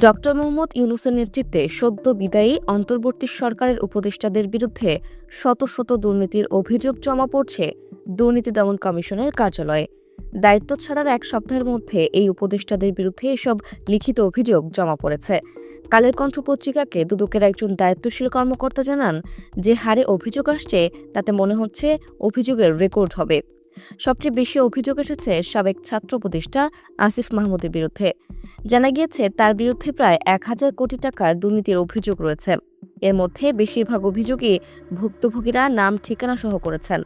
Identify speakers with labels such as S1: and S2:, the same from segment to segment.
S1: Doctor Mohammad ইউনূসের নেতৃত্বে সদ্য বিদায়ী অন্তর্বর্তী সরকারের উপদেষ্টাদের বিরুদ্ধে শত শত দুর্নীতির অভিযোগ জমা পড়ছে দুর্নীতি দমন কমিশনের কার্যালয়ে। দায়িত্ব ছাড়ার এক সপ্তাহের মধ্যে এই উপদেষ্টাদের বিরুদ্ধে এসব লিখিত অভিযোগ জমা পড়েছে। কালের কণ্ঠ পত্রিকাকে দুদকের একজন দায়িত্বশীল কর্মকর্তা জানান, যে হারে অভিযোগ আসছে তাতে মনে হচ্ছে অভিযোগের রেকর্ড হবে। সবচেয়ে বেশি অভিযোগ এসেছে সাবেক ছাত্র উপদেষ্টা আসিফ মাহমুদের বিরুদ্ধে। জানা গিয়েছে তার বিরুদ্ধে প্রায় ১,০০০ কোটি টাকার দুর্নীতির অভিযোগ রয়েছে। এর মধ্যে বেশিরভাগ অভিযোগই ভুক্তভোগীরা নাম ঠিকানা সহ করেছেন।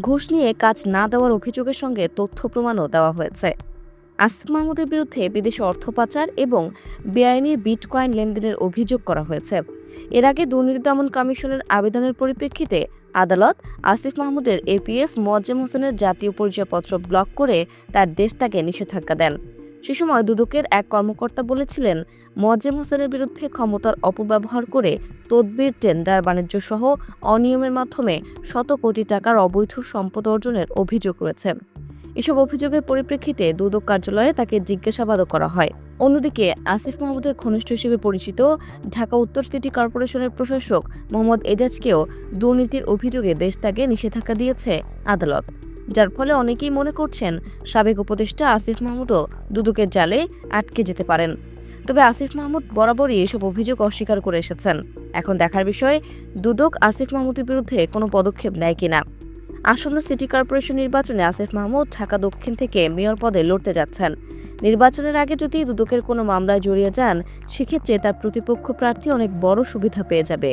S1: ঘুষ নিয়ে কাজ না দেওয়ার অভিযোগের সঙ্গে তথ্য প্রমাণও দেওয়া হয়েছে। আসিফ মাহমুদের বিরুদ্ধে বিদেশে অর্থ পাচার এবং বেআইনি বিটকয়েন লেনদেনের অভিযোগ করা হয়েছে। এর আগে দুর্নীতি দমন কমিশনের আবেদনের পরিপ্রেক্ষিতে আদালত আসিফ মাহমুদের এপিএস মোয়াজ্জেম হোসেনের জাতীয় পরিচয়পত্র ব্লক করে তার দেশ ত্যাগে নিষেধাজ্ঞা দেন। সে সময় দুদকের এক কর্মকর্তা বলেছিলেন, মোয়াজ্জেম হোসেনের বিরুদ্ধে ক্ষমতার অপব্যবহার করে তদবির, টেন্ডার বাণিজ্য সহ অনিয়মের মাধ্যমে শত কোটি টাকার অবৈধ সম্পদ অর্জনের অভিযোগ রয়েছে। এসব অভিযোগের পরিপ্রেক্ষিতে দুদক কার্যালয়ে তাকে জিজ্ঞাসাবাদও করা হয়। অন্যদিকে আসিফ মাহমুদের ঘনিষ্ঠ হিসেবে পরিচিত ঢাকা উত্তর সিটি কর্পোরেশনের প্রশাসক মোহাম্মদ এজাজকেও দুর্নীতির অভিযোগে দেশ ত্যাগে নিষেধাজ্ঞা দিয়েছে আদালত, যার ফলে অনেকেই মনে করছেন সাবেক উপদেষ্টা আসিফ মাহমুদও দুদকের জালে আটকে যেতে পারেন। তবে আসিফ মাহমুদ বরাবরই এসব অভিযোগ অস্বীকার করে এসেছেন। এখন দেখার বিষয় দুদক আসিফ মাহমুদের বিরুদ্ধে কোনো পদক্ষেপ নেয় কিনা। আসন্ন সিটি কর্পোরেশন নির্বাচনে আসিফ মাহমুদ ঢাকা দক্ষিণ থেকে মেয়র পদে লড়তে যাচ্ছেন। নির্বাচনের আগে যদি দুদকের কোনো মামলায় জড়িয়ে যান, সেক্ষেত্রে তার প্রতিপক্ষ প্রার্থী অনেক বড় সুবিধা পেয়ে যাবে।